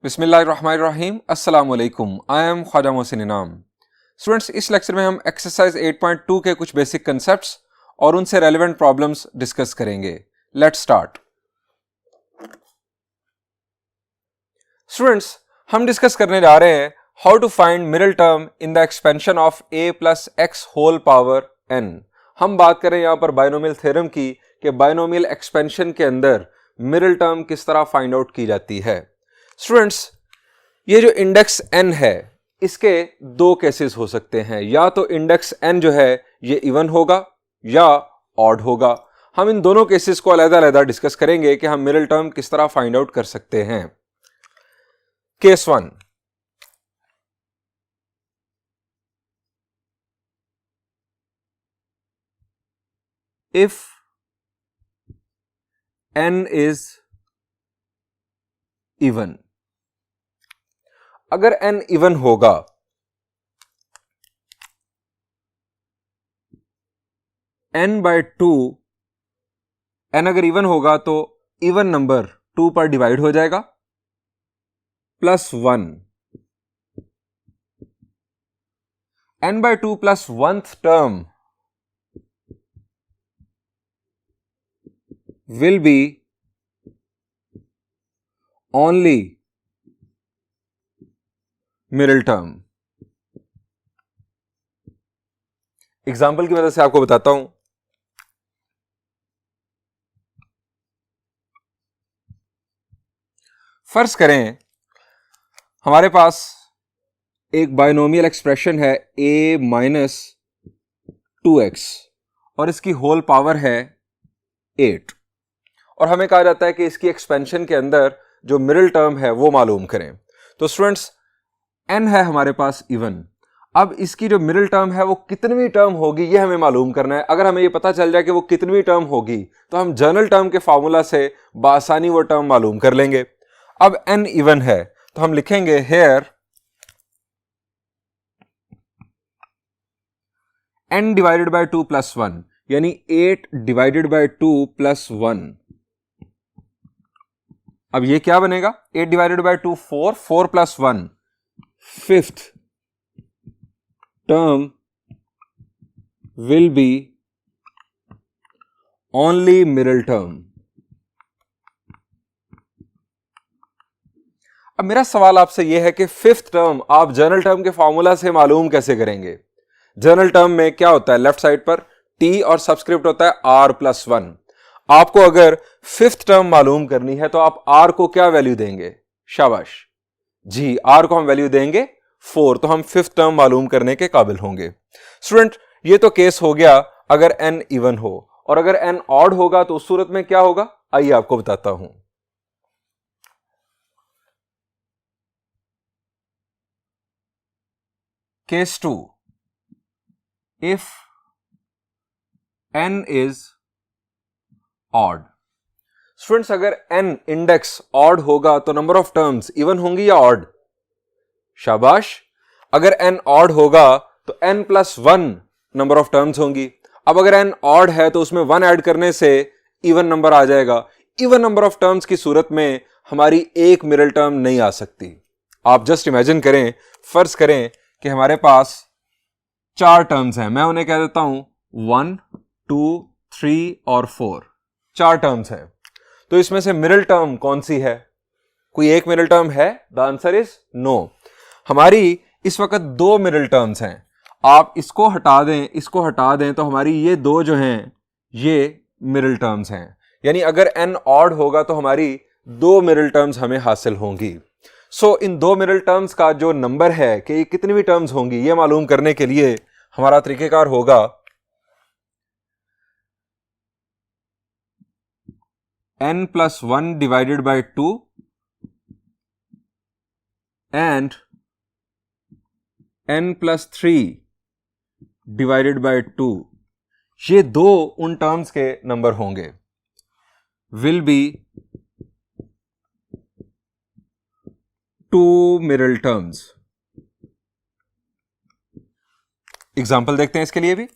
बिस्मिल्लाहिर्रहमानिर्रहीम अस्सलाम वालेकुम। आई एम ख्वाजा मोहसिन इनाम। स्टूडेंट्स, इस लेक्चर में हम एक्सरसाइज 8.2 के कुछ बेसिक कंसेप्ट्स और उनसे रेलेवेंट प्रॉब्लम्स डिस्कस करेंगे। Let's start. स्टूडेंट्स, हम डिस्कस करने जा रहे हैं how to find middle term in the expansion of a plus x whole power n। हम बात करें यहां पर बायनोमियल थ्योरम की कि बायनोमियल एक्सपेंशन के अंदर मिडिल टर्म किस तरह फाइंड आउट की जाती है। स्टूडेंट्स, ये जो इंडेक्स n है इसके दो केसेस हो सकते हैं। या तो इंडेक्स n जो है ये इवन होगा या ऑड होगा। हम इन दोनों केसेस को अलग-अलग डिस्कस करेंगे कि हम मिडिल टर्म किस तरह फाइंड आउट कर सकते हैं। Case 1, if n is even, अगर n इवन होगा n बाय 2, n अगर इवन होगा तो इवन नंबर 2 पर डिवाइड हो जाएगा plus 1, n by 2 plus 1th term will be only middle term. Example की मदद से आपको बताता हूं। फर्ज करें हमारे पास एक बायनोमियल एक्सप्रेशन है a माइनस 2x और इसकी होल पावर है 8 और हमें कहा जाता है कि इसकी एक्सपेंशन के अंदर जो मिडिल टर्म है वो मालूम करें। तो स्टूडेंट्स, n है हमारे पास इवन। अब इसकी जो मिडिल टर्म है वो कितनी टर्म होगी ये हमें मालूम करना है। अगर हमें ये पता चल जाए कि वो कितनी टर्म होगी तो हम जनरल टर्म के फार्मूला से बासानी वो टर्म मालूम कर लेंगे। अब n इवन है तो हम लिखेंगे here n divided by 2 plus 1, यानी 8 डिवाइडेड बाय 2 प्लस 1। अब ये क्या बनेगा? 8 divided by 2 4, 4 plus 1 5th term will be only middle term। अब मेरा सवाल आपसे यह है कि 5th टर्म आप जनरल टर्म के फॉर्मूला से मालूम कैसे करेंगे? जनरल टर्म में क्या होता है? लेफ्ट साइड पर t और सबस्क्रिप्ट होता है r प्लस 1। आपको अगर 5th टर्म मालूम करनी है तो आप r को क्या वैल्यू देंगे? शाबाश जी, r को हम वैल्यू देंगे 4, तो हम 5th टर्म मालूम करने के काबिल होंगे। स्टूडेंट, ये तो केस हो गया अगर n इवन हो, और अगर n ऑड होगा तो उस सूरत में क्या होगा आइए आपको बताता हूं। Case 2, if n is odd. Students, अगर n इंडेक्स ऑड होगा तो नंबर ऑफ टर्म्स इवन होंगी या ऑड? शाबाश, अगर n ऑड होगा तो n plus 1 number of terms होंगी। अब अगर n ऑड है तो उसमें 1 ऐड करने से इवन नंबर आ जाएगा। इवन नंबर ऑफ टर्म्स की सूरत में हमारी एक मिडिल टर्म नहीं आ सकती। आप जस्ट इमेजिन करें, फर्ज करें कि हमारे पास 4 टर्म्स हैं। मैं उन्हें कह देता हूं 1 2 3 और 4। 4 टर्म्स हैं, तो इसमें से मिडिल टर्म कौन सी है? कोई एक मिडिल टर्म है? The answer is no. हमारी इस वक्त 2 मिडिल टर्म्स हैं। आप इसको हटा दें, इसको हटा दें तो हमारी ये 2 जो हैं ये मिडिल टर्म्स हैं। यानी अगर n ऑड होगा तो हमारी 2 मिडिल टर्म्स हमें हासिल होंगी। सो इन 2 मिडिल टर्म्स का जो नंबर है कि कितनी भी टर्म्स होंगी ये मालूम करने के लिए हमारा तरीकेकार होगा n plus 1 divided by 2 and n plus 3 divided by 2। ये 2 उन टर्म्स के नंबर होंगे। Will be 2 middle terms. Example देखते हैं इसके लिए भी।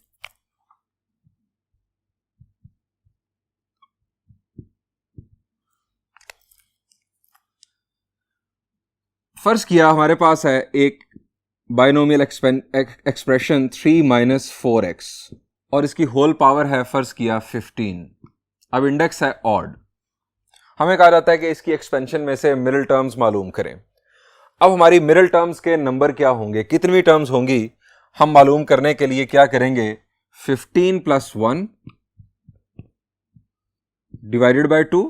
फर्ज किया हमारे पास है एक बाइनोमियल एक्सप्रेशन 3 माइनस 4x और इसकी होल पावर है फर्ज किया 15। अब इंडेक्स है ऑड। हमें कहा जाता है कि इसकी एक्सपेंशन में से मिडिल टर्म्स मालूम करें। अब हमारी मिडिल टर्म्स के नंबर क्या होंगे, कितनी टर्म्स होंगी, हम मालूम करने के लिए क्या करेंगे, 15 plus 1 divided by 2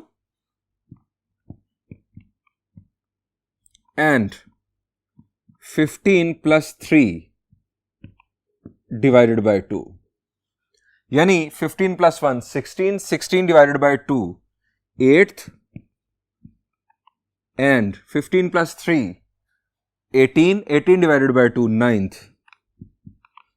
and 15 plus 3 divided by 2, यानी 15 plus 1 16, 16 divided by 2 8th and 15 plus 3 18, 18 divided by 2 9th।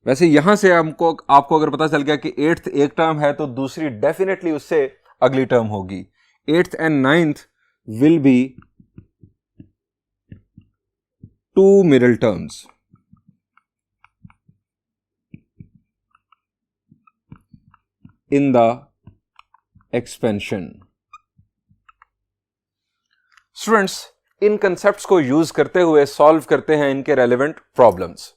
वैसे यहां से आपको अगर पता चल गया कि 8th एक टर्म है तो दूसरी डेफिनेटली उससे अगली टर्म होगी। 8th and 9th will be 2 middle terms. In the expansion. Students, in concepts को यूज करते हुए सॉल्व करते हैं इनके relevant problems.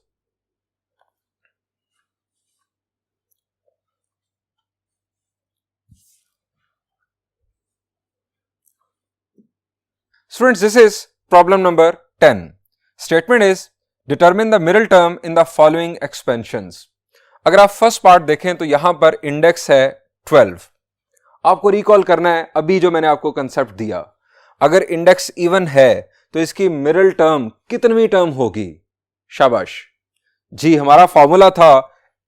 Students, this is problem number 10. Statement is determine the middle term in the following expansions. अगर आप first part देखें तो यहां पर इंडेक्स है 12। आपको रिकॉल करना है अभी जो मैंने आपको कंसेप्ट दिया। अगर इंडेक्स इवन है तो इसकी मिडिल टर्म कितनी टर्म होगी? शाबाश जी, हमारा फॉर्मूला था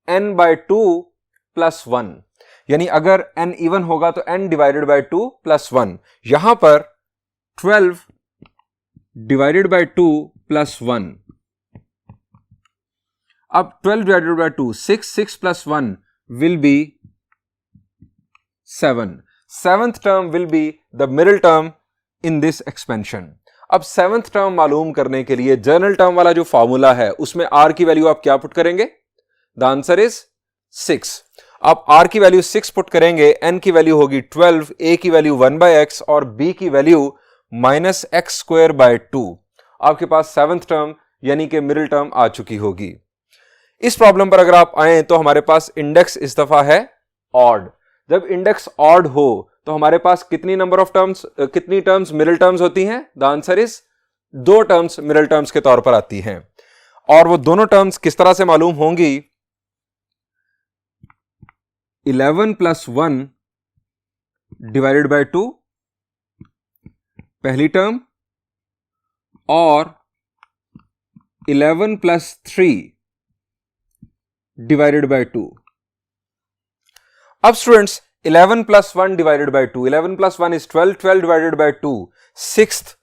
n by 2 प्लस 1, यानी अगर n इवन होगा तो n डिवाइडेड बाय 2 प्लस 1। यहां पर 12 डिवाइडेड बाय 2 प्लस 1। अब 12 divided by 2 6, 6 plus 1 will B 7। Seventh term will be the middle term in this expansion. अब सेवंथ टर्म मालूम करने के लिए जनरल टर्म वाला जो फॉर्मूला है उसमें r की वैल्यू आप क्या पुट करेंगे? The answer is 6। आप r की वैल्यू 6 पुट करेंगे, n की वैल्यू होगी 12, a की वैल्यू 1/x और b की value minus x square by 2। आपके पास सेवंथ टर्म यानी कि मिडिल टर्म आ चुकी होगी। इस प्रॉब्लम पर अगर आप आए तो हमारे पास इंडेक्स इस दफा है ऑड। जब इंडेक्स ऑड हो तो हमारे पास कितनी नंबर ऑफ टर्म्स, कितनी टर्म्स मिडिल टर्म्स होती हैं? The answer is 2 terms middle terms के तौर पर आती हैं। और वो दोनों टर्म्स किस तरह से मालूम होंगी? 11 प्लस 1 डिवाइडेड बाय 2 पहली टर्म और 11 प्लस 3 डिवाइडेड बाय 2। अब students 11 plus 1 divided by 2, 11 plus 1 is 12, 12 divided by 2 6th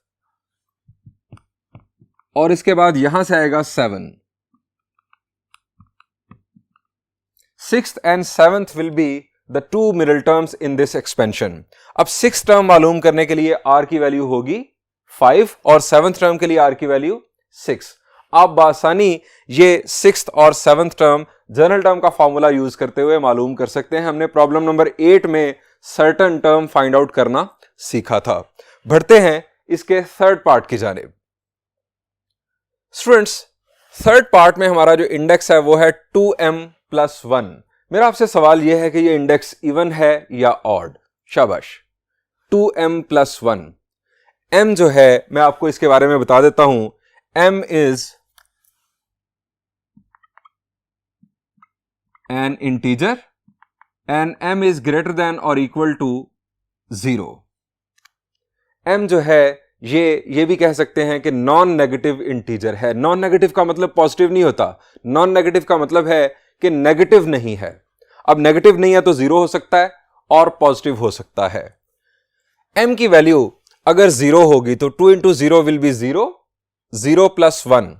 और इसके बाद यहां से आएगा 7। 6th and 7th will be the 2 middle terms in this expansion. अब 6th टर्म मालूम करने के लिए r की वैल्यू होगी 5 और 7th टर्म के लिए r की वैल्यू 6। आप बासानी ये 6th और 7th टर्म जनरल टर्म का फॉर्मूला यूज करते हुए मालूम कर सकते हैं। हमने प्रॉब्लम नंबर 8 में सर्टेन टर्म फाइंड आउट करना सीखा था। बढ़ते हैं इसके थर्ड पार्ट की जानिब। स्टूडेंट्स, थर्ड पार्ट में हमारा जो इंडेक्स है वो है 2m प्लस 1। मेरा आपसे सवाल यह है कि ये इंडेक्स इवन है या ऑड? शाबाश, 2m प्लस 1। m जो है मैं आपको इसके बारे में बता देता हूं। m is an integer and m is greater than और इक्वल टू 0। m जो है ये भी कह सकते हैं कि नॉन नेगेटिव इंटीजर है। नॉन नेगेटिव का मतलब पॉजिटिव नहीं होता, नॉन नेगेटिव का मतलब है कि नेगेटिव नहीं है। अब नेगेटिव नहीं है तो 0 हो सकता है और पॉजिटिव हो सकता है। m की वैल्यू अगर 0 होगी तो 2 इंटू 0 विल बी 0, 0 प्लस 1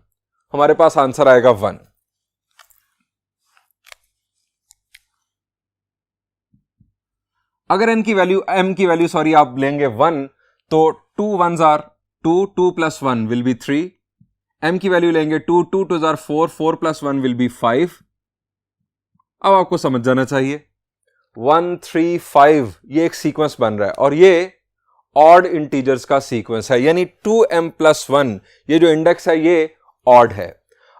हमारे पास आंसर आएगा 1। अगर m की वैल्यू आप लेंगे 1 तो 2 1s are 2, 2 plus 1 will be 3। m की वैल्यू लेंगे 2, 2 2s are 4, 4 plus 1 will B 5। अब आपको समझ जाना चाहिए 1 3 5 ये एक सीक्वेंस बन रहा है और ये ऑड इंटीजर्स का सीक्वेंस है, यानी 2m+1 ये जो इंडेक्स है ये ऑड है।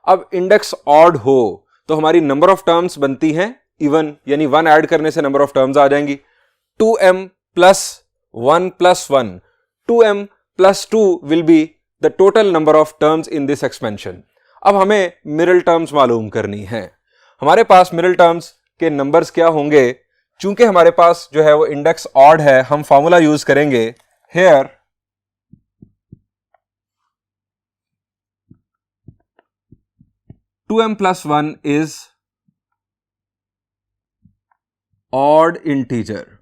अब इंडेक्स ऑड हो तो हमारी नंबर ऑफ टर्म्स बनती हैं इवन, यानी 1 ऐड करने से नंबर ऑफ टर्म्स आ जाएंगी। 2m+1+1, 2m+2 will be the total number of terms in this expansion. अब हमें मिरल टर्म्स मालूम करनी है। हमारे पास मिरल टर्म्स के नंबर्स क्या होंगे? चूंकि हमारे पास जो है वो इंडेक्स ऑड है, हम फॉर्मूला यूज करेंगे hair 2m+1 is odd integer,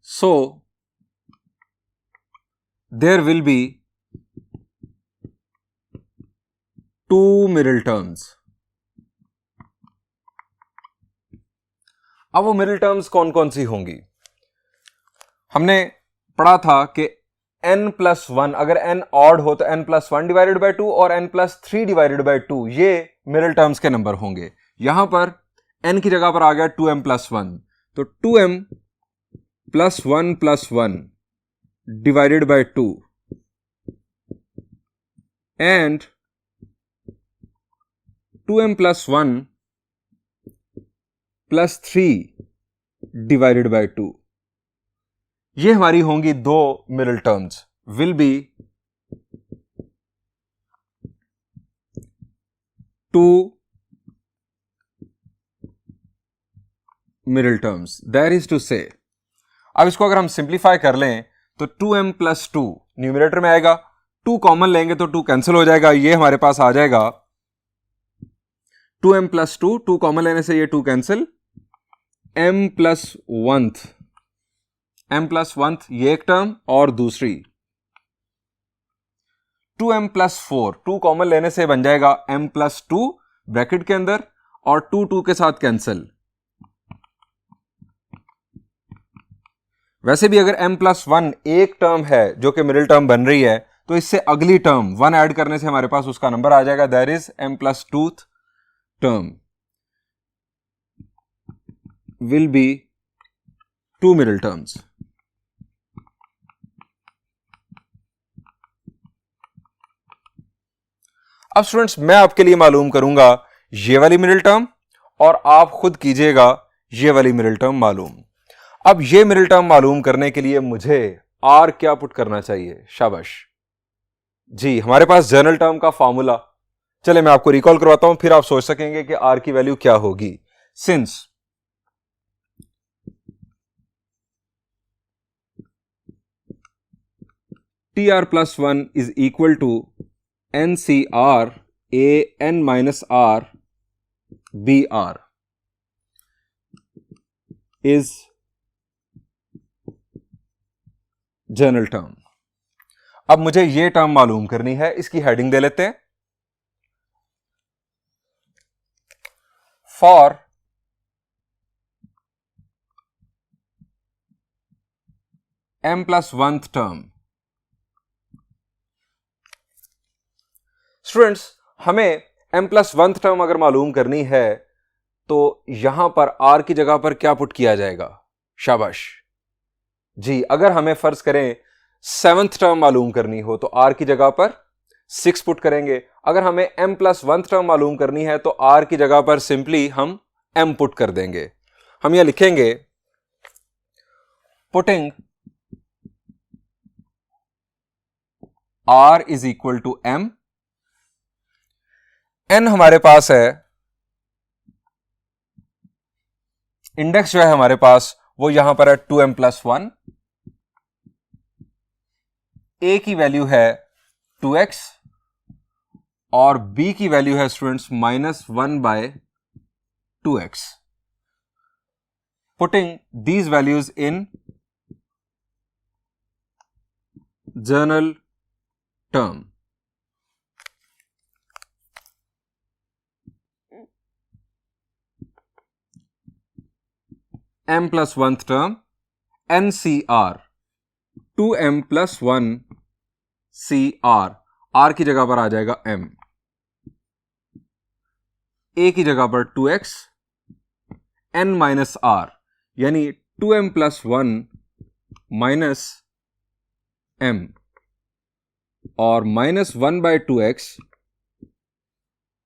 so there will be two middle terms. अब वो मिडिल टर्म्स कौन कौन सी होंगी? हमने पढ़ा था कि n+1, अगर n ऑड हो तो n+1 डिवाइडेड बाय 2 और n+3 डिवाइडेड बाय 2 ये मिडिल टर्म्स के नंबर होंगे। यहां पर n की जगह पर आ गया 2m+1, तो 2m+1+1 divided by 2 and 2m+1+3 divided by 2, ये हमारी होंगी दो middle terms, will be 2 middle terms. That is to say, अब इसको अगर हम सिंप्लीफाई कर लें तो 2m+2 न्यूमरेटर में आएगा, 2 कॉमन लेंगे तो 2 कैंसिल हो जाएगा, ये हमारे पास आ जाएगा 2m+2, 2 कॉमन लेने से ये 2 कैंसिल, m+1 ये एक टर्म और दूसरी 2m+4, 2 कॉमन लेने से बन जाएगा m+2 ब्रैकेट के अंदर और 2 के साथ कैंसिल। वैसे भी अगर m+1 एक टर्म है जो कि मिडिल टर्म बन रही है तो इससे अगली टर्म 1 ऐड करने से हमारे पास उसका नंबर आ जाएगा, that is m+2 term will be 2 middle terms. अब स्टूडेंट्स मैं आपके लिए मालूम करूंगा ये वाली मिडिल टर्म और आप खुद कीजिएगा ये वाली मिडिल टर्म मालूम। अब ये मिडिल टर्म मालूम करने के लिए मुझे आर क्या पुट करना चाहिए? शाबाश जी, हमारे पास जनरल टर्म का फॉर्मूला, चले मैं आपको रिकॉल करवाता हूं, फिर आप सोच सकेंगे कि आर की वैल्यू क्या होगी। Since tr+1 is equal to ncr a n minus r br is general term. अब मुझे ये टर्म मालूम करनी है, इसकी हेडिंग दे लेते हैं, फॉर m+1th टर्म। स्टूडेंट्स हमें m+1th टर्म अगर मालूम करनी है तो यहां पर r की जगह पर क्या पुट किया जाएगा? शाबाश जी, अगर हमें फर्ज करें 7th टर्म मालूम करनी हो तो r की जगह पर 6 पुट करेंगे। अगर हमें m+1th टर्म मालूम करनी है तो r की जगह पर सिंपली हम m पुट कर देंगे। हम यह लिखेंगे putting r is equal to m, n हमारे पास है, इंडेक्स जो है हमारे पास वो यहां पर है 2m+1, a की वैल्यू है 2x और b की वैल्यू है students -1/2x। Putting these values in general term, m+1th term NCR 2m+1 CR, R की जगह पर आ जाएगा m, A की जगह पर 2x, n - r यानी 2m+1 माइनस m और -1/2x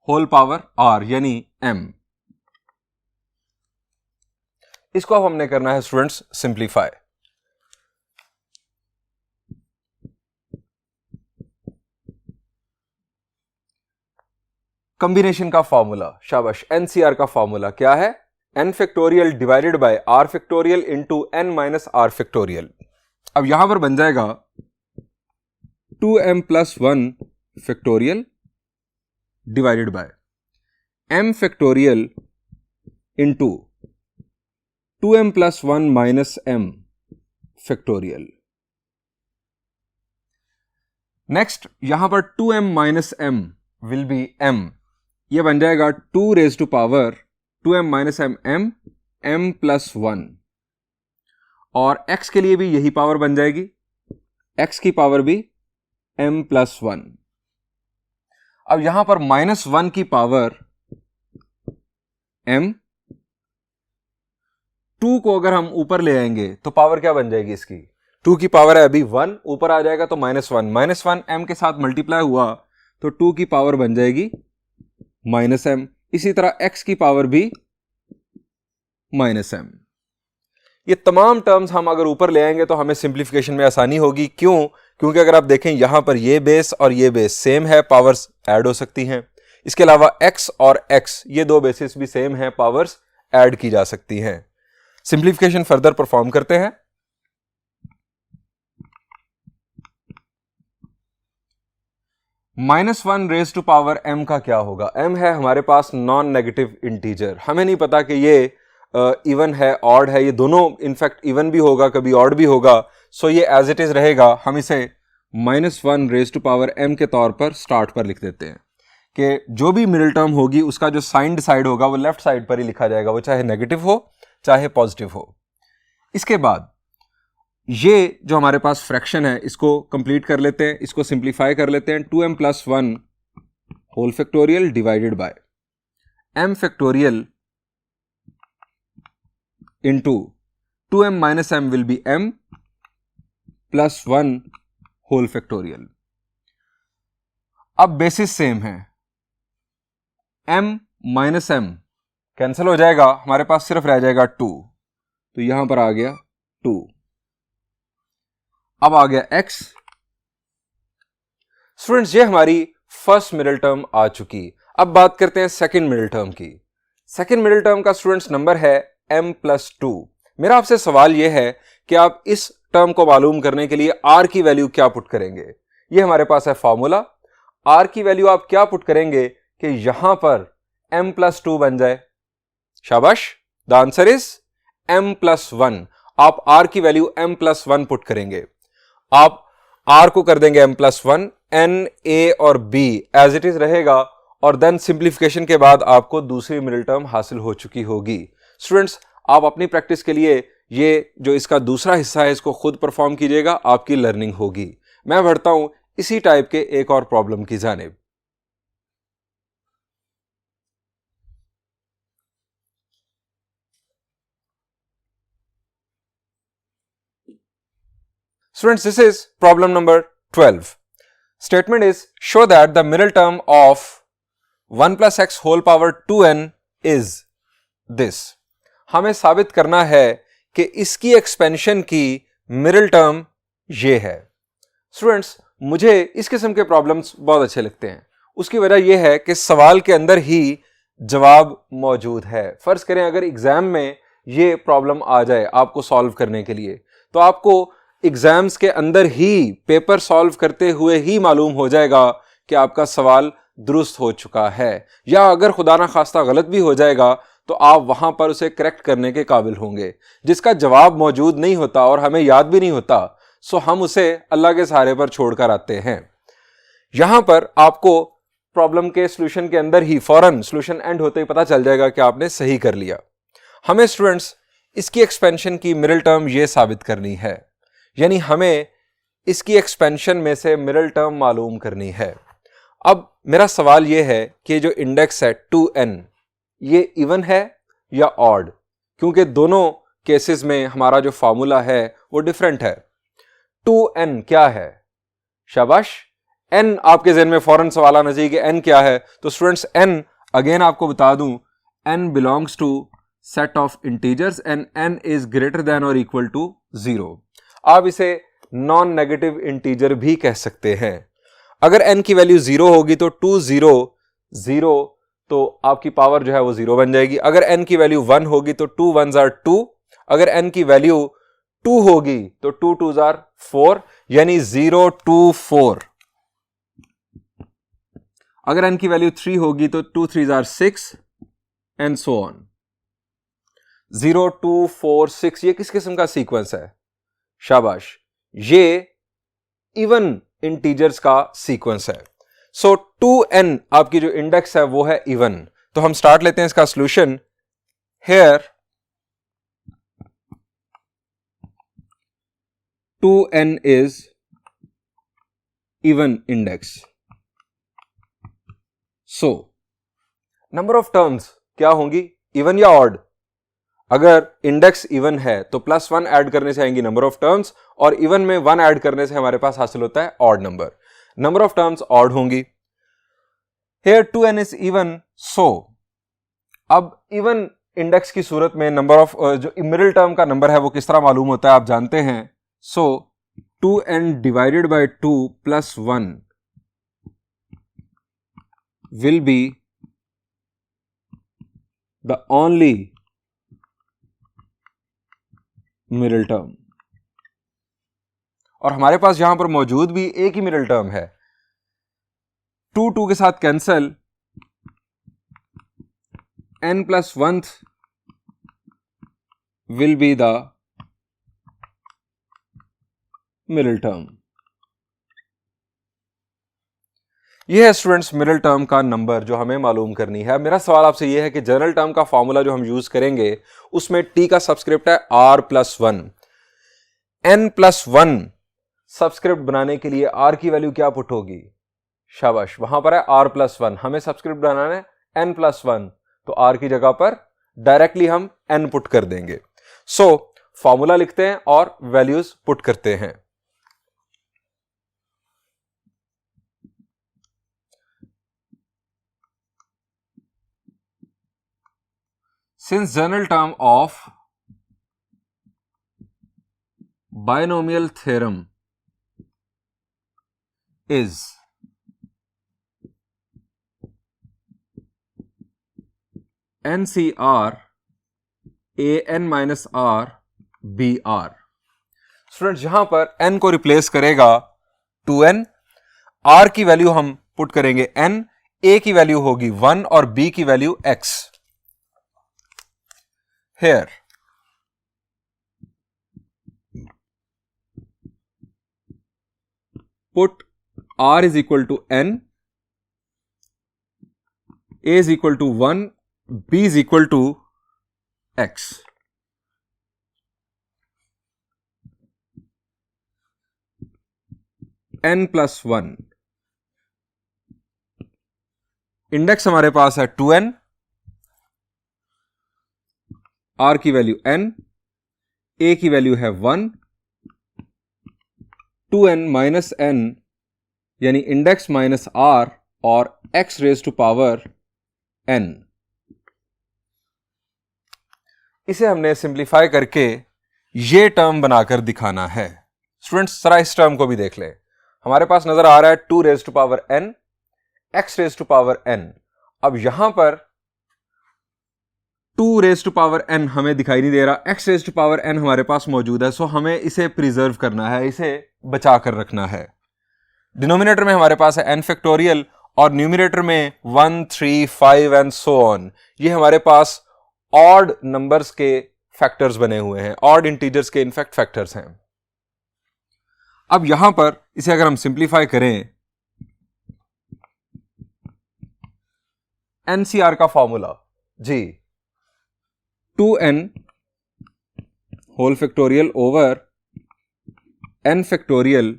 होल पावर r यानी m। इसको अब हमने करना है स्टूडेंट्स सिंप्लीफाई। कॉम्बिनेशन का फॉर्मूला, शाबाश, एनसीआर का फॉर्मूला क्या है? n factorial divided bye r factorial into n minus r factorial. अब यहां पर बन जाएगा 2m plus 1 factorial divided by m factorial into 2m plus 1 minus m factorial. Next यहां पर 2m minus m will be m, यह बन जाएगा 2 raise to power 2m minus m m plus 1, और x के लिए भी यही पावर बन जाएगी, x की पावर भी m प्लस 1। अब यहां पर -1 की पावर m, 2 को अगर हम ऊपर ले आएंगे तो पावर क्या बन जाएगी इसकी? 2 की पावर है अभी 1, ऊपर आ जाएगा तो -1, -1 m के साथ मल्टीप्लाई हुआ तो 2 की पावर बन जाएगी -m। इसी तरह x की पावर भी -m। ये तमाम टर्म्स हम अगर ऊपर ले आएंगे तो हमें सिंप्लीफिकेशन में आसानी होगी। क्यों? क्योंकि अगर आप देखें यहां पर ये बेस और ये बेस सेम है, पावर्स ऐड हो सकती हैं। इसके अलावा x और x ये दो बेसिस भी सेम हैं, पावर्स ऐड की जा सकती हैं। सिंप्लीफिकेशन फर्दर परफॉर्म करते हैं। -1 रेज टू पावर m का क्या होगा? m है हमारे पास नॉन नेगेटिव इंटीजर, हमें नहीं पता कि ये इवन है ऑड है, ये दोनों इनफैक्ट इवन भी होगा कभी ऑड भी होगा, सो ये एज इट इज रहेगा। हम इसे -1 रेज टू पावर m के तौर पर स्टार्ट पर लिख देते हैं कि जो भी मिडिल टर्म होगी उसका जो साइन डिसाइड होगा वो लेफ्ट साइड पर ही लिखा जाएगा, वो चाहे नेगेटिव हो चाहे पॉजिटिव हो। इसके बाद ये जो हमारे पास फ्रैक्शन है इसको कंप्लीट कर लेते हैं, इसको सिंप्लीफाई कर लेते हैं। 2m plus 1 whole factorial divided by m factorial into 2m minus m will be m plus 1 whole factorial. अब बेसिस सेम है, m माइनस m कैंसिल हो जाएगा, हमारे पास सिर्फ रह जाएगा 2, तो यहां पर आ गया 2। अब आ गया x। स्टूडेंट्स ये हमारी फर्स्ट मिडिल टर्म आ चुकी। अब बात करते हैं सेकंड मिडिल टर्म की। सेकंड मिडिल टर्म का स्टूडेंट्स नंबर है m प्लस 2। मेरा आपसे सवाल यह है कि आप इस टर्म को मालूम करने के लिए r की वैल्यू क्या पुट करेंगे। ये हमारे पास है फॉर्मूला, r की वैल्यू आप क्या पुट करेंगे कि यहां पर m प्लस 2 बन जाए। शाबाश, the answer is m plus 1। आप r की वैल्यू m प्लस 1 पुट करेंगे, आप r को कर देंगे m प्लस 1, n a और b एज इट इज रहेगा, और देन सिंप्लीफिकेशन के बाद आपको दूसरी मिडिल टर्म हासिल हो चुकी होगी। स्टूडेंट्स आप अपनी प्रैक्टिस के लिए ये जो इसका दूसरा हिस्सा है इसको खुद परफॉर्म कीजिएगा, आपकी लर्निंग होगी। मैं बढ़ता हूं इसी टाइप के एक और प्रॉब्लम की जानिब। Students, this is problem number 12. Statement is, show that the middle term of 1 plus x whole power 2n is this. हमें साबित करना है कि इसकी एक्सपेंशन की मिडिल टर्म ये है। स्टूडेंट्स मुझे इस किस्म के प्रॉब्लम्स बहुत अच्छे लगते हैं। उसकी वजह यह है कि सवाल के अंदर ही जवाब मौजूद है। फर्ज करें अगर एग्जाम में ये प्रॉब्लम आ जाए आपको सॉल्व करने के लिए, तो आपको एग्जाम्स के अंदर ही पेपर सॉल्व करते हुए ही मालूम हो जाएगा कि आपका सवाल दुरुस्त हो चुका है, या अगर खुदा ना खास्ता गलत भी हो जाएगा तो आप वहां पर उसे करेक्ट करने के काबिल होंगे। जिसका जवाब मौजूद नहीं होता और हमें याद भी नहीं होता, सो हम उसे अल्लाह के सहारे पर छोड़कर आते हैं। यहां पर आपको प्रॉब्लम के सॉल्यूशन के अंदर ही फौरन सॉल्यूशन एंड होते ही पता चल जाएगा कि आपने सही कर लिया। हमें स्टूडेंट्स इसकी एक्सपेंशन की मिडिल टर्म ये साबित करनी है, यानी हमें इसकी एक्सपेंशन में से मिडिल टर्म मालूम करनी है। अब मेरा सवाल यह है कि जो इंडेक्स है 2n ये इवन है या ऑड, क्योंकि दोनों केसेस में हमारा जो फॉर्मूला है वो डिफरेंट है। 2n क्या है? शाबाश, n आपके ज़हन में फौरन सवाल आना चाहिए कि n क्या है। तो स्टूडेंट्स n अगेन आपको बता दूं, n belongs to set of integers and n is greater than और इक्वल टू 0। आप इसे नॉन नेगेटिव इंटीजर भी कह सकते हैं। अगर n की वैल्यू 0 होगी तो 2 0 0, तो आपकी पावर जो है वो 0 बन जाएगी। अगर n की वैल्यू 1 होगी तो 2 1s are 2। अगर n की वैल्यू 2 होगी तो 2 2s are 4, यानी 0 2 4। अगर n की वैल्यू 3 होगी तो 2 3s are 6 and so on. 0 2 4 6 ये किस किस्म का सीक्वेंस है? शाबाश, ये इवन इंटीजर्स का सीक्वेंस है। सो 2n आपकी जो इंडेक्स है वो है इवन। तो हम स्टार्ट लेते हैं इसका solution. Here 2n is even index. So number of terms क्या होंगी, इवन या ऑड? अगर इंडेक्स इवन है तो +1 ऐड करने से आएंगी नंबर ऑफ टर्म्स, और इवन में 1 ऐड करने से हमारे पास हासिल होता है odd number. Number of terms odd होंगी। Here 2n is even, so अब इवन इंडेक्स की सूरत में नंबर ऑफ जो मिडिल टर्म का नंबर है वो किस तरह मालूम होता है आप जानते हैं। सो 2n divided by 2 plus 1 will be the only middle term, और हमारे पास यहां पर मौजूद भी एक ही मिडिल टर्म है। 2 2 के साथ cancel, n plus 1 will be the middle term. यह है स्टूडेंट्स मिडिल टर्म का नंबर जो हमें मालूम करनी है। मेरा सवाल आपसे यह है कि जनरल टर्म का फॉर्मूला जो हम यूज करेंगे उसमें t का सबस्क्रिप्ट है r+1, n+1 सबस्क्रिप्ट बनाने के लिए r की वैल्यू क्या पुट होगी? शाबाश, वहां पर है r+1, हमें सबस्क्रिप्ट बनाना है n+1, तो r की जगह पर डायरेक्टली हम n पुट कर देंगे। सो फॉर्मूला लिखते हैं और वैल्यूज पुट करते हैं। Since general term of binomial theorem is NCR an minus r br, student यहां पर n को रिप्लेस करेगा 2n, r की वैल्यू हम पुट करेंगे n, a की वैल्यू होगी 1 और b की value x। Here put r is equal to n, a is equal to 1, b is equal to x। n+1, index हमारे पास है 2n, r की वैल्यू n, a की वैल्यू है 1, 2n माइनस n यानी इंडेक्स माइनस r और x raise to power n। इसे हमने सिंप्लीफाई करके ये टर्म बनाकर दिखाना है। स्टूडेंट्स जरा इस टर्म को भी देख लें। हमारे पास नजर आ रहा है 2 raise to power n, x raise to power n। अब यहां पर 2 रेज टू पावर n हमें दिखाई नहीं दे रहा, x raise to power n हमारे पास मौजूद है। सो हमें इसे प्रिजर्व करना है, इसे बचा कर रखना है। डिनोमिनेटर में हमारे पास है n फैक्टोरियल और न्यूमरेटर में 1 3 5 एंड सो ऑन। ये हमारे पास ऑड नंबर्स के फैक्टर्स बने हुए हैं, ऑड इंटीजर्स के इनफैक्ट फैक्टर्स हैं। अब यहां पर इसे अगर हम सिंप्लीफाई करें, एनसीआर का फॉर्मूला जी 2n whole factorial over n factorial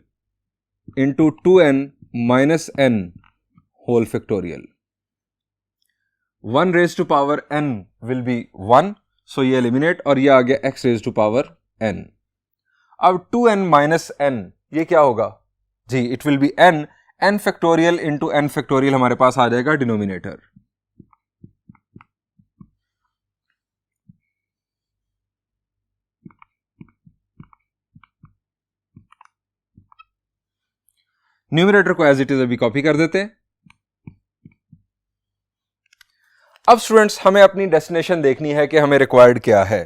into 2n minus n whole factorial. 1 raise to power n will be 1, so ये एलिमिनेट और ये आ गया x raise to power n। अब 2n माइनस n ये क्या होगा जी, it will be n factorial into n factorial हमारे पास आ जाएगा डिनोमिनेटर। न्यूमरेटर को एज इट इज अभी कॉपी कर देते हैं। अब स्टूडेंट्स हमें अपनी डेस्टिनेशन देखनी है कि हमें रिक्वायर्ड क्या है।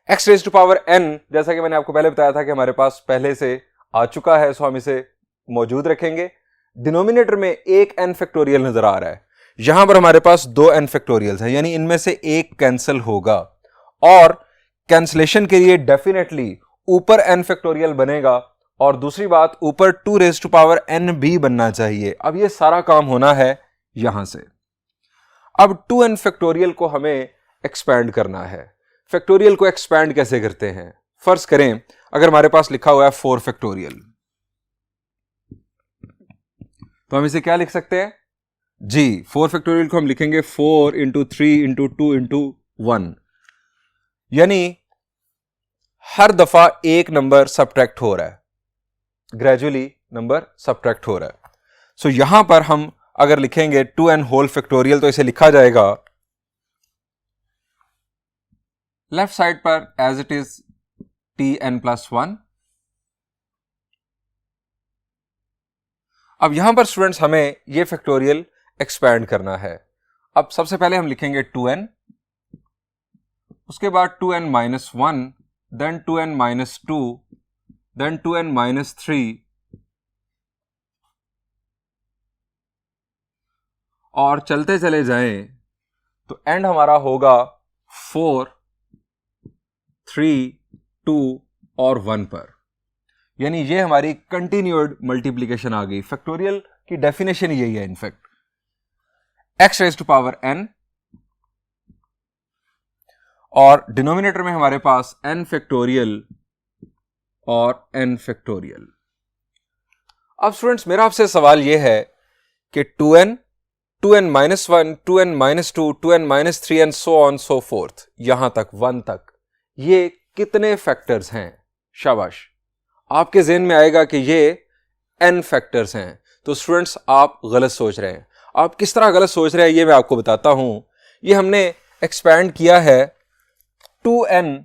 x raise to power n जैसा कि मैंने आपको पहले बताया था कि हमारे पास पहले से आ चुका है, सो हम इसे मौजूद रखेंगे। डिनोमिनेटर में एक n फैक्टोरियल नजर आ रहा है, यहां पर हमारे पास दो n फैक्टोरियल्स हैं, यानी इनमें से एक कैंसिल होगा और कैंसिलेशन के लिए डेफिनेटली ऊपर n फैक्टोरियल बनेगा और दूसरी बात ऊपर 2 रेज टू पावर n भी बनना चाहिए। अब ये सारा काम होना है यहां से। अब 2n फैक्टोरियल को हमें एक्सपैंड करना है। फैक्टोरियल को एक्सपैंड कैसे करते हैं? फर्ज करें अगर हमारे पास लिखा हुआ है 4 फैक्टोरियल, तो हम इसे क्या लिख सकते हैं जी, 4 फैक्टोरियल को हम लिखेंगे 4 इंटू 3 इंटू 2 इंटू 1, यानी हर दफा एक नंबर सब्ट्रैक्ट हो रहा है, ग्रेजुअली नंबर सब्ट्रैक्ट हो रहा है। सो यहां पर हम अगर लिखेंगे 2n होल फैक्टोरियल तो इसे लिखा जाएगा लेफ्ट साइड पर as it is tn plus 1। अब यहां पर स्टूडेंट्स हमें यह फैक्टोरियल एक्सपैंड करना है। अब सबसे पहले हम लिखेंगे 2n, उसके बाद 2n minus 1, then 2n minus 2, then 2n minus 3 और चलते चले जाएं तो एंड हमारा होगा 4, 3, 2 और 1 पर, यानी ये हमारी कंटिन्यूड मल्टीप्लीकेशन आ गई। फैक्टोरियल की डेफिनेशन यही है in fact, x raise to power n और डिनोमिनेटर में हमारे पास n फैक्टोरियल और n फैक्टोरियल। अब स्टूडेंट्स मेरा आपसे सवाल यह है कि 2n, 2n minus 1, 2n minus 2, 2n minus 3 and so on so forth, यहां तक 1 तक, ये कितने फैक्टर्स हैं? शाबाश, आपके ज़हन में आएगा कि ये n फैक्टर्स हैं। तो स्टूडेंट्स आप गलत सोच रहे हैं। आप किस तरह गलत सोच रहे हैं ये मैं आपको बताता हूं। ये हमने एक्सपैंड किया है 2n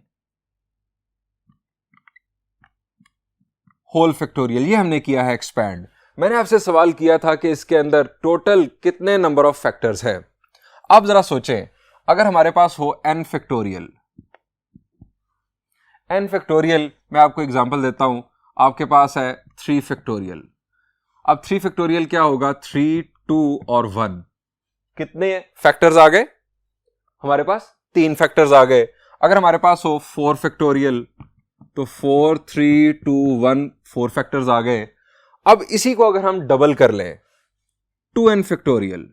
होल फैक्टोरियल, ये हमने किया है एक्सपैंड। मैंने आपसे सवाल किया था कि इसके अंदर टोटल कितने नंबर ऑफ फैक्टर्स हैं। आप जरा सोचें, अगर हमारे पास हो n फैक्टोरियल, n फैक्टोरियल, मैं आपको एग्जांपल देता हूं, आपके पास है 3 फैक्टोरियल। अब 3 फैक्टोरियल क्या होगा? 3, 2 और 1, कितने फैक्टर्स आ गए? हमारे पास 3 फैक्टर्स आ गए। अगर हमारे पास हो 4 फैक्टोरियल तो 4, 3, 2, 1, 4 फैक्टर्स आ गए। अब इसी को अगर हम डबल कर लें 2n फैक्टोरियल,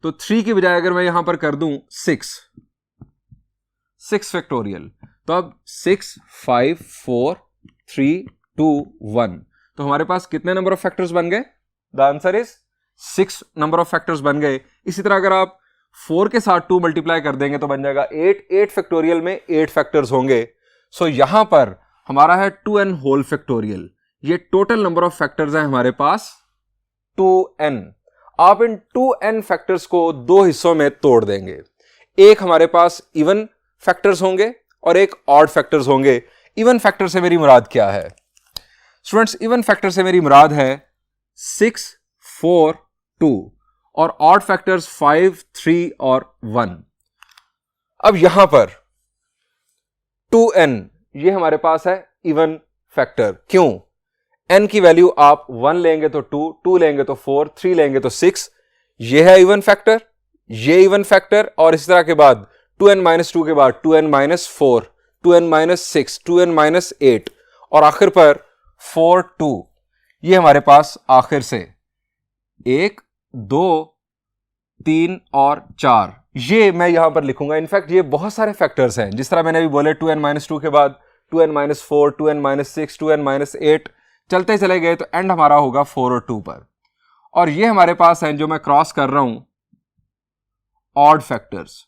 तो 3 की बजाय अगर मैं यहां पर कर दूं 6 फैक्टोरियल, तो अब 6, 5, 4, 3, 2, 1, तो हमारे पास कितने नंबर ऑफ फैक्टर्स बन गए? The answer is 6 number of factors बन गए। इसी तरह अगर आप 4 के साथ 2 मल्टीप्लाई कर देंगे तो बन जाएगा 8 फैक्टोरियल में 8 फैक्टर्स होंगे। सो यहां पर हमारा है 2n होल फैक्टोरियल, ये टोटल नंबर ऑफ फैक्टर्स है हमारे पास 2n। आप इन 2n फैक्टर्स को दो हिस्सों में तोड़ देंगे, एक हमारे पास इवन फैक्टर्स होंगे और एक ऑड फैक्टर्स होंगे। इवन फैक्टर से मेरी मुराद क्या है स्टूडेंट्स? इवन फैक्टर से मेरी मुराद है 6, 4, 2 और ऑड फैक्टर्स 5, 3 और 1। अब यहां पर 2n ये हमारे पास है इवन फैक्टर। क्यों? n की वैल्यू आप 1 लेंगे तो 2, 2 लेंगे तो 4, 3 लेंगे तो 6, ये है इवन फैक्टर, ये इवन फैक्टर, और इस तरह के बाद 2n माइनस 2 के बाद 2n minus 4, 2n minus 6, 2n minus 8 और आखिर पर 4, 2। ये हमारे पास आखिर से 1, 2, 3 और 4, ये मैं यहां पर लिखूंगा। इनफैक्ट ये बहुत सारे फैक्टर्स हैं, जिस तरह मैंने अभी बोले 2n माइनस 2 के बाद 2n minus 4, 2n minus 6, 2n minus 8, चलते चले गए तो एंड हमारा होगा 4 और 2 पर। और ये हमारे पास है जो मैं क्रॉस कर रहा हूं ऑड फैक्टर्स।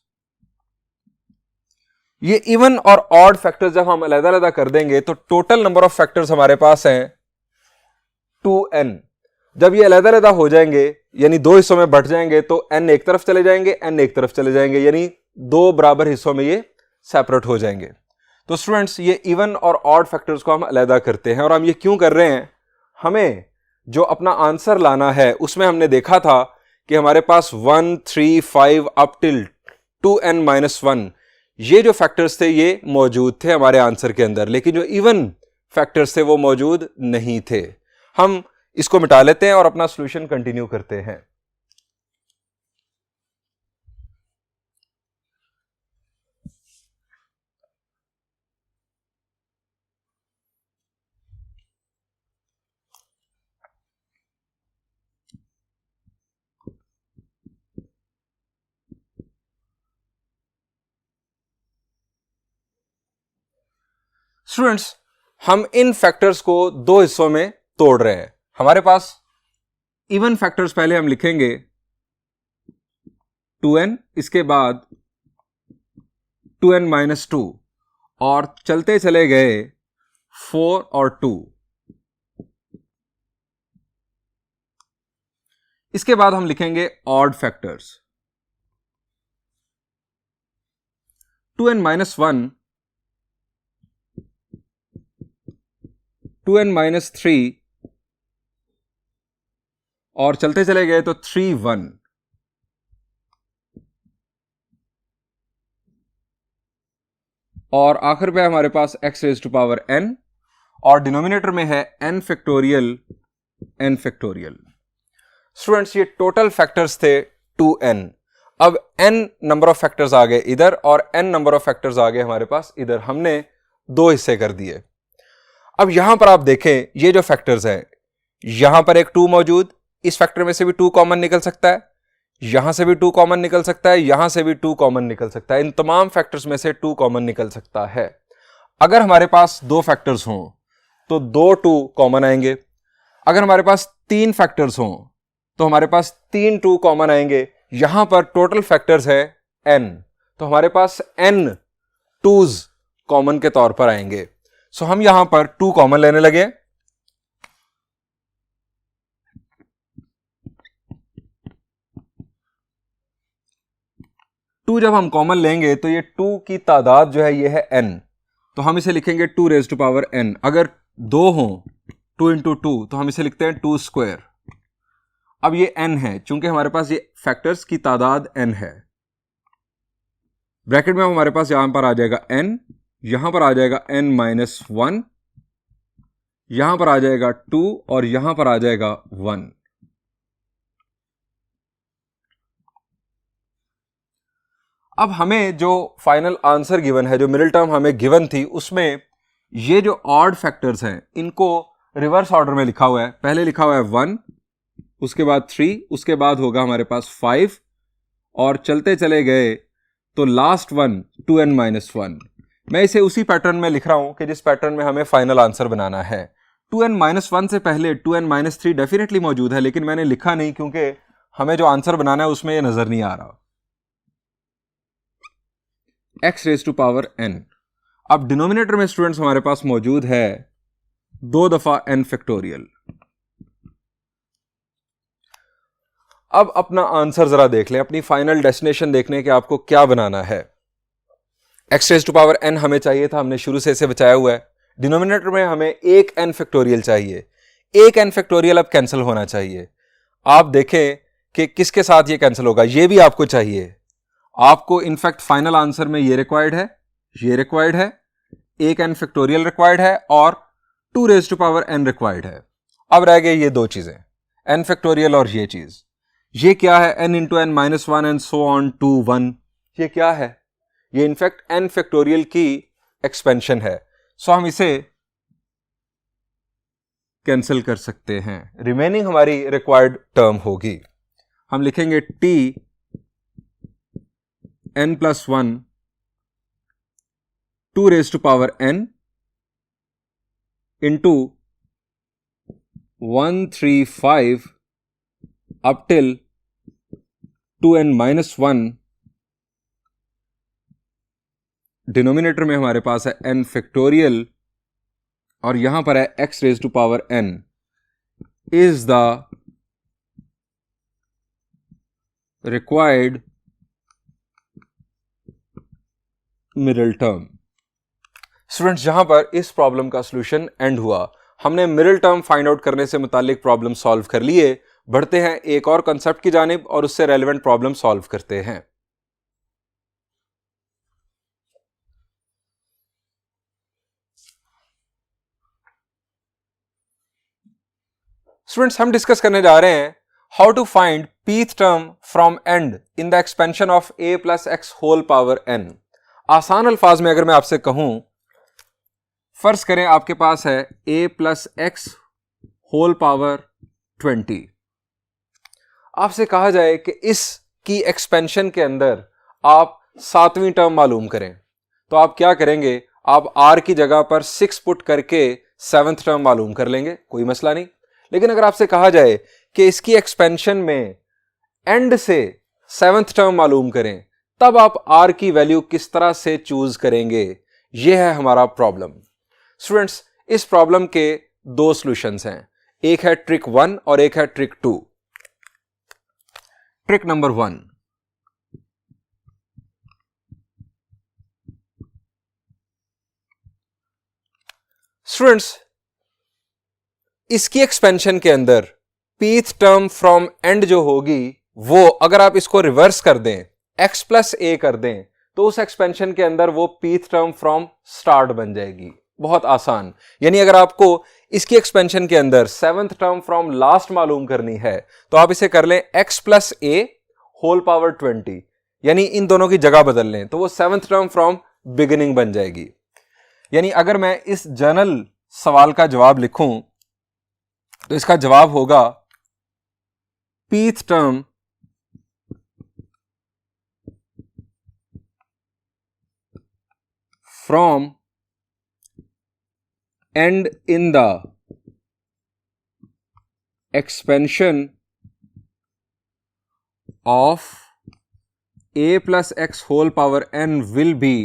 ये इवन और ऑड फैक्टर्स जब हम अलग-अलग कर देंगे तो टोटल नंबर ऑफ फैक्टर्स हमारे पास हैं 2n। जब ये अलग-अलग हो जाएंगे यानी दो हिस्सों में बंट जाएंगे तो n एक तरफ चले जाएंगे, n एक तरफ चले जाएंगे, यानी दो बराबर हिस्सों में ये सेपरेट हो जाएंगे। तो स्टूडेंट्स ये इवन और ऑड फैक्टर्स को हम अलग करते हैं। और हम ये क्यों कर रहे हैं, हमें जो अपना आंसर लाना है उसमें हमने देखा था कि हमारे पास 1, 3, 5 अप टिल 2n-1 ये जो फैक्टर्स थे ये मौजूद थे हमारे आंसर के अंदर, लेकिन जो इवन फैक्टर्स थे वो मौजूद नहीं थे। हम इसको मिटा लेते हैं और अपना सॉल्यूशन कंटिन्यू करते हैं। स्टूडेंट्स हम इन फैक्टर्स को दो हिस्सों में तोड़ रहे हैं। हमारे पास इवन फैक्टर्स पहले हम लिखेंगे 2n, इसके बाद 2n-2 और चलते चले गए 4 और 2। इसके बाद हम लिखेंगे ऑड फैक्टर्स 2n-1, 2n-3 और चलते चले गए तो 3, 1। और आखिर पे हमारे पास x⁻n और डिनोमिनेटर में है n factorial n factorial. Students ये टोटल फैक्टर्स थे 2n। अब n नंबर ऑफ फैक्टर्स आ गए इधर और n नंबर ऑफ फैक्टर्स आ गए हमारे पास इधर। हमने दो हिस्से कर दिए। अब यहां पर आप देखें ये जो फैक्टर्स हैं, यहां पर एक 2 मौजूद, इस फैक्टर में से भी 2 कॉमन निकल सकता है, यहां से भी 2 कॉमन निकल सकता है, यहां से भी 2 कॉमन निकल सकता है। इन तमाम फैक्टर्स में से 2 कॉमन निकल सकता है। अगर हमारे पास दो फैक्टर्स हों तो दो 2 कॉमन आएंगे। अगर हमारे पास 3 फैक्टर्स हों तो हमारे पास 3 2 कॉमन आएंगे। यहां पर टोटल फैक्टर्स है n, तो हमारे पास n 2s कॉमन के तौर पर आएंगे। सो हम यहां पर 2 कॉमन लेने लगे। टू जब हम कॉमन लेंगे तो ये 2 की तादाद जो है ये है n, तो हम इसे लिखेंगे 2n। अगर दो हों 2 × 2 तो हम इसे लिखते हैं 2 स्क्वायर। अब ये n है, चूंकि हमारे पास ये फैक्टर्स की तादाद n है। ब्रैकेट में हमारे पास यहां पर आ जाएगा n, यहां पर आ जाएगा n-1, यहां पर आ जाएगा 2 और यहां पर आ जाएगा 1। अब हमें जो फाइनल आंसर गिवन है, जो मिडिल टर्म हमें गिवन थी, उसमें ये जो ऑड फैक्टर्स हैं इनको रिवर्स ऑर्डर में लिखा हुआ है। पहले लिखा हुआ है 1, उसके बाद 3, उसके बाद होगा हमारे पास 5 और चलते चले गए तो लास्ट 1 2n-1। मैं इसे उसी पैटर्न में लिख रहा हूं कि जिस पैटर्न में हमें फाइनल आंसर बनाना है। 2n-1 से पहले 2n-3 डेफिनेटली मौजूद है, लेकिन मैंने लिखा नहीं क्योंकि हमें जो आंसर बनाना है उसमें ये नजर नहीं आ रहा। x⁻n। अब डिनोमिनेटर में स्टूडेंट्स हमारे पास मौजूद है 2 दफा n फैक्टोरियल। अब अपना आंसर जरा देख लें, अपनी फाइनल डेस्टिनेशन देखने के आपको क्या बनाना है। x⁻n हमें चाहिए था, हमने शुरू से इसे बचाया हुआ है। डिनोमिनेटर में हमें एक n फैक्टोरियल चाहिए। एक n फैक्टोरियल अब कैंसिल होना चाहिए। आप देखें कि किसके साथ ये कैंसिल होगा, ये भी आपको चाहिए। आपको इनफैक्ट फाइनल आंसर में ये रिक्वायर्ड है, ये रिक्वायर्ड है, एक n फैक्टोरियल रिक्वायर्ड है और 2n रिक्वायर्ड है। अब रह गए ये दो चीजें, n फैक्टोरियल और ये चीज। ये क्या है? n × n-1 and so on to 1। ये क्या है? ये इनफैक्ट n फैक्टोरियल की एक्सपेंशन है। सो हम इसे कैंसिल कर सकते हैं। रिमेनिंग हमारी रिक्वायर्ड टर्म होगी, हम लिखेंगे t n+1 2n into 135 up till 2n-1 denominator में हमारे पास है n फैक्टोरियल और यहां पर है x raise to power n is the required middle term. Students, जहां पर इस प्रॉब्लम का सॉल्यूशन एंड हुआ, हमने मिडल टर्म फाइंड आउट करने से मुतालिक प्रॉब्लम सॉल्व कर लिए। बढ़ते हैं एक और कंसेप्ट की जानिब और उससे रेलेवेंट प्रॉब्लम सॉल्व करते हैं। स्टूडेंट्स, हम डिस्कस करने जा रहे हैं how to find pth term from end in the expansion of a plus x whole power n। आसान अल्फाज में अगर मैं आपसे कहूं, फर्ज करें आपके पास है a plus x whole power 20। आपसे कहा जाए कि इसकी एक्सपेंशन के अंदर आप 7वीं टर्म मालूम करें, तो आप क्या करेंगे? आप r की जगह पर 6 पुट करके 7th टर्म मालूम कर लेंगे, कोई मसला नहीं। लेकिन अगर आपसे कहा जाए कि इसकी एक्सपेंशन में एंड से 7th टर्म मालूम करें, तब आप r की वैल्यू किस तरह से चूज करेंगे? यह है हमारा प्रॉब्लम। स्टूडेंट्स, इस प्रॉब्लम के दो सॉल्यूशंस हैं, एक है ट्रिक 1 और एक है ट्रिक 2। ट्रिक नंबर 1, स्टूडेंट्स, इसकी एक्सपेंशन के अंदर pth टर्म फ्रॉम एंड जो होगी, वो अगर आप इसको रिवर्स कर दें, x प्लस a कर दें, तो उस एक्सपेंशन के अंदर वो pth टर्म फ्रॉम स्टार्ट बन जाएगी। बहुत आसान। यानी अगर आपको इसकी एक्सपेंशन के अंदर 7th टर्म फ्रॉम लास्ट मालूम करनी है, तो आप इसे कर लें x plus a whole power 20, यानी इन दोनों की जगह बदल लें, तो वो 7th टर्म फ्रॉम बिगिनिंग बन जाएगी। यानी अगर मैं इस जनरल सवाल का जवाब लिखूं, तो इसका जवाब होगा pth term from end in the expansion of a plus x whole power n will be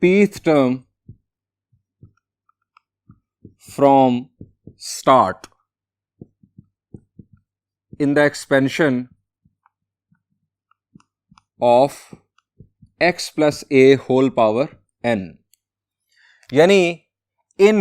pth term from start in the expansion of x plus a whole power n। यानी इन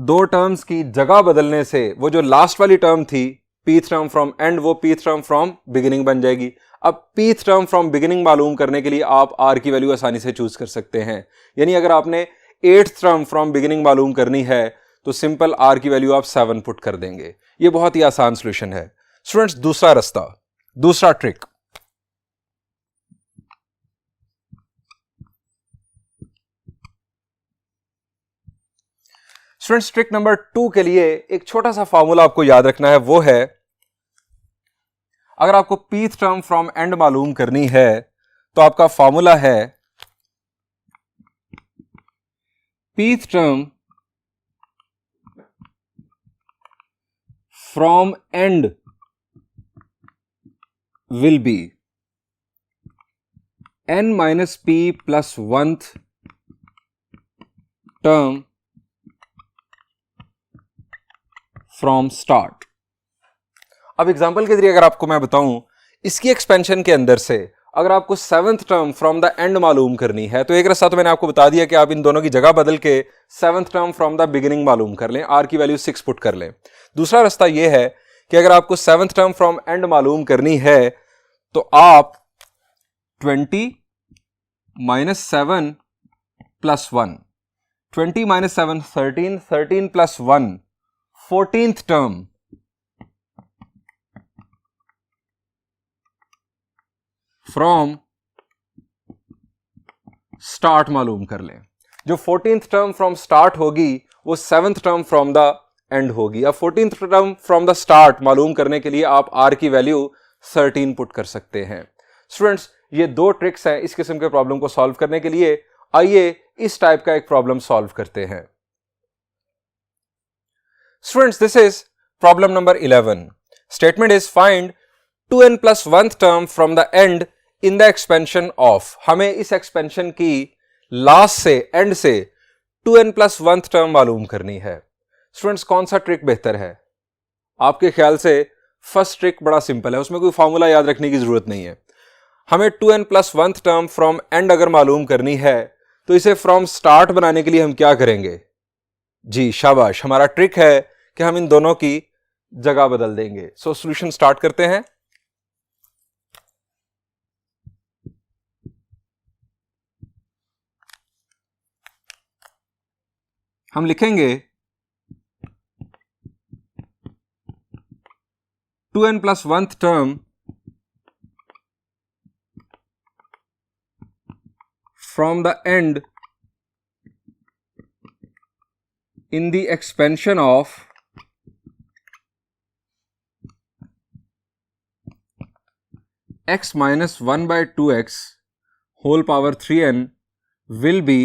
दो टर्म्स की जगह बदलने से वो जो last वाली term थी pth टर्म फ्रॉम एंड, वो pth टर्म फ्रॉम बिगिनिंग बन जाएगी। अब pth टर्म फ्रॉम बिगिनिंग मालूम करने के लिए आप r की वैल्यू आसानी से चूज कर सकते हैं। यानी अगर आपने 8th टर्म फ्रॉम बिगिनिंग मालूम करनी है, तो सिंपल r की वैल्यू आप 7 पुट कर देंगे। ये बहुत ही आसान सॉल्यूशन है। स्टूडेंट्स, दूसरा रास्ता, दूसरा ट्रिक, स्टूडेंट्स ट्रिक नंबर 2 के लिए एक छोटा सा फॉर्मूला आपको याद रखना है। वो है, अगर आपको pth टर्म फ्रॉम एंड मालूम करनी है, तो आपका फॉर्मूला है pth term from end will be n minus p plus 1th term from start। अब एग्जांपल के जरिए अगर आपको मैं बताऊं, इसकी एक्सपेंशन के अंदर से अगर आपको 7th term from the end मालूम करनी है, तो एक रास्ता तो मैंने आपको बता दिया कि आप इन दोनों की जगह बदल के 7th term from the beginning मालूम कर लें, r की वैल्यू 6 पुट कर लें। दूसरा रास्ता यह है कि अगर आपको 7th टर्म फ्रॉम एंड मालूम करनी है, तो आप 20 minus 7 plus 1, 20 minus 7 13, 13 plus 1 14th term from start मालूम कर लें। जो 14th टर्म फ्रॉम स्टार्ट होगी, वो 7th term from the end होगी। अब 14th term from the start मालूम करने के लिए आप r की वैल्यू 13 पुट कर सकते हैं। स्टूडेंट्स, ये दो ट्रिक्स हैं इस किस्म के प्रॉब्लम को सॉल्व करने के लिए। आइए इस टाइप का एक प्रॉब्लम सॉल्व करते हैं। Students, this is problem number 11। Statement is find 2n plus 1th term from the end in the expansion of, हमें इस एक्सपेंशन की लास्ट से एंड से 2n plus 1th term मालूम करनी है। स्टूडेंट्स कौन सा ट्रिक बेहतर है? आपके ख्याल से फर्स्ट ट्रिक बड़ा सिंपल है, उसमें कोई फॉर्मूला याद रखने की जरूरत नहीं है। हमें 2n plus 1th term from and अगर मालूम करनी है तो इसे फ्रॉम स्टार्ट बनाने के लिए हम क्या करेंगे? जी शाबाश, हमारा ट्रिक है कि हम इन दोनों की जगह बदल देंगे। सो सॉल्यूशन स्टार्ट करते हैं। हम लिखेंगे 2n plus 1th term from the end in the expansion of x minus 1 by 2x whole power 3n will be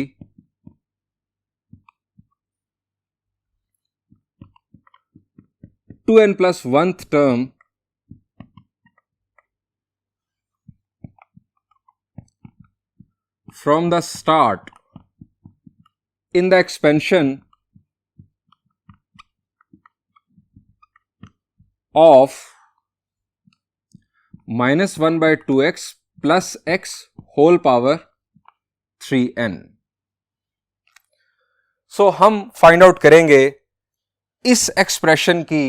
2n plus 1th term from the start in the expansion of minus 1 by 2x plus x whole power 3n। सो हम find out करेंगे इस expression की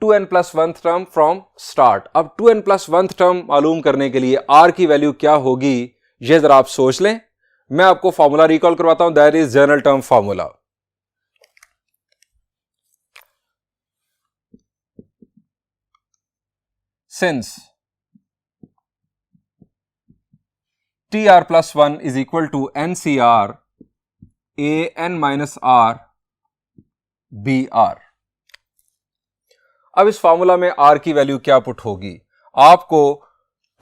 2n plus 1th term from start. अब 2n plus 1th term मालूम करने के लिए r की वैल्यू क्या होगी ये जरा आप सोच लें। मैं आपको फॉर्मूला रिकॉल करवाता हूं, that is general term formula. Since tr plus 1 is equal to ncr a n minus r br। अब इस फॉर्मूला में r की वैल्यू क्या पुट होगी? आपको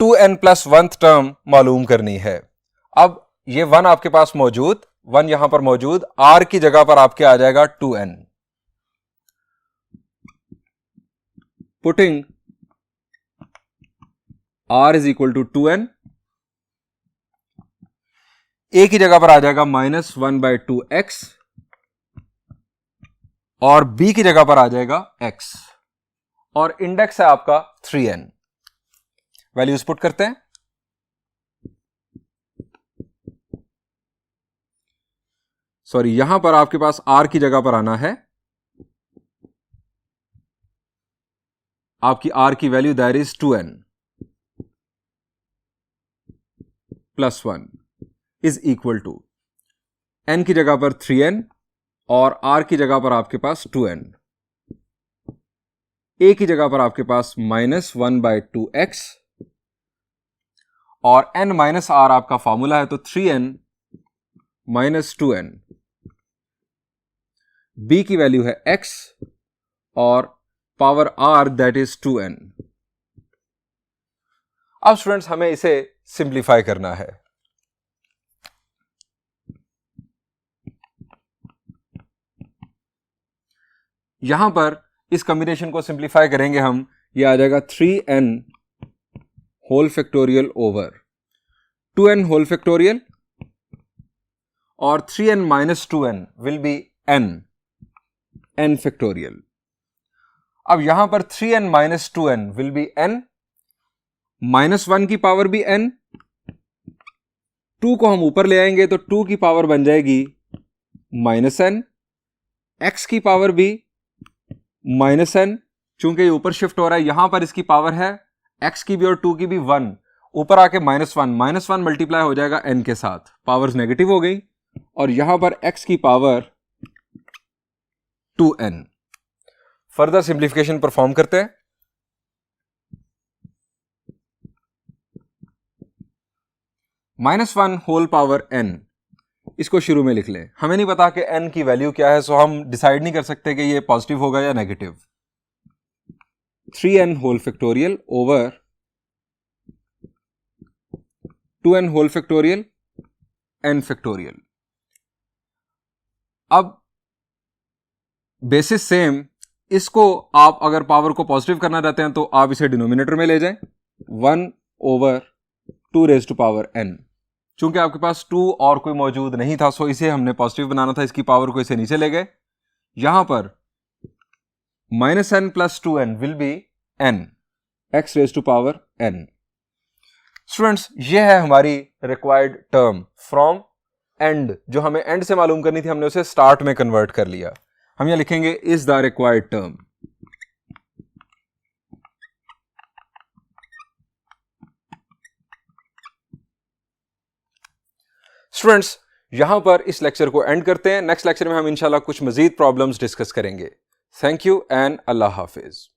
2n plus 1th टर्म मालूम करनी है। अब ये 1 आपके पास मौजूद, 1 यहां पर मौजूद, r की जगह पर आपके आ जाएगा 2n। Putting r is equal to 2n, a की जगह पर आ जाएगा माइनस 1 by 2x और b की जगह पर आ जाएगा x और इंडेक्स है आपका 3n। वैल्यूज पुट करते हैं। सॉरी, यहां पर आपके पास r की जगह पर आना है, आपकी r की value that is 2n plus 1 is equal to n की जगह पर 3n और r की जगह पर आपके पास 2n, a की जगह पर आपके पास माइनस 1 by 2x और n माइनस r आपका फॉर्मूला है तो 3n माइनस 2n, b की वैल्यू है x और power r that is 2n। अब स्टूडेंट्स हमें इसे सिंप्लीफाई करना है। यहां पर इस कॉम्बिनेशन को सिंप्लीफाई करेंगे हम, यह आ जाएगा 3n whole factorial over 2n whole factorial और 3n minus 2n will be n factorial. अब यहां पर 3n minus 2n will be n, minus 1 की पावर भी n, 2 को हम ऊपर ले आएंगे तो 2 की पावर बन जाएगी माइनस n, x की पावर भी माइनस n, चूंकि ये ऊपर शिफ्ट हो रहा है यहां पर इसकी पावर है x की भी और 2 की भी 1, ऊपर आके माइनस 1 मल्टीप्लाई हो जाएगा n के साथ, पावर्स नेगेटिव हो गई और यहां पर x की power 2n। Further simplification perform करते हैं। -1 होल पावर n, इसको शुरू में लिख लें। हमें नहीं पता कि n की वैल्यू क्या है, सो हम डिसाइड नहीं कर सकते कि ये पॉजिटिव होगा या negative. 3n whole factorial over 2n whole factorial n factorial. अब बेसिस सेम, इसको आप अगर पावर को पॉजिटिव करना चाहते हैं तो आप इसे डिनोमिनेटर में ले जाएं, 1/2n। चूंकि आपके पास 2 और कोई मौजूद नहीं था, सो इसे हमने पॉजिटिव बनाना था, इसकी पावर को इसे नीचे ले गए। यहां पर -n + 2n will be n, x⁻n। Students, ये है हमारी रिक्वायर्ड टर्म फ्रॉम एंड। जो हमें एंड से मालूम करनी थी, हमने उसे स्टार्ट में कन्वर्ट कर लिया। हम यहां लिखेंगे is the required term. Students, यहां पर इस लेक्चर को एंड करते हैं। नेक्स्ट लेक्चर में हम इंशाल्लाह कुछ मजीद प्रॉब्लम्स डिस्कस करेंगे। Thank you and Allah Hafiz.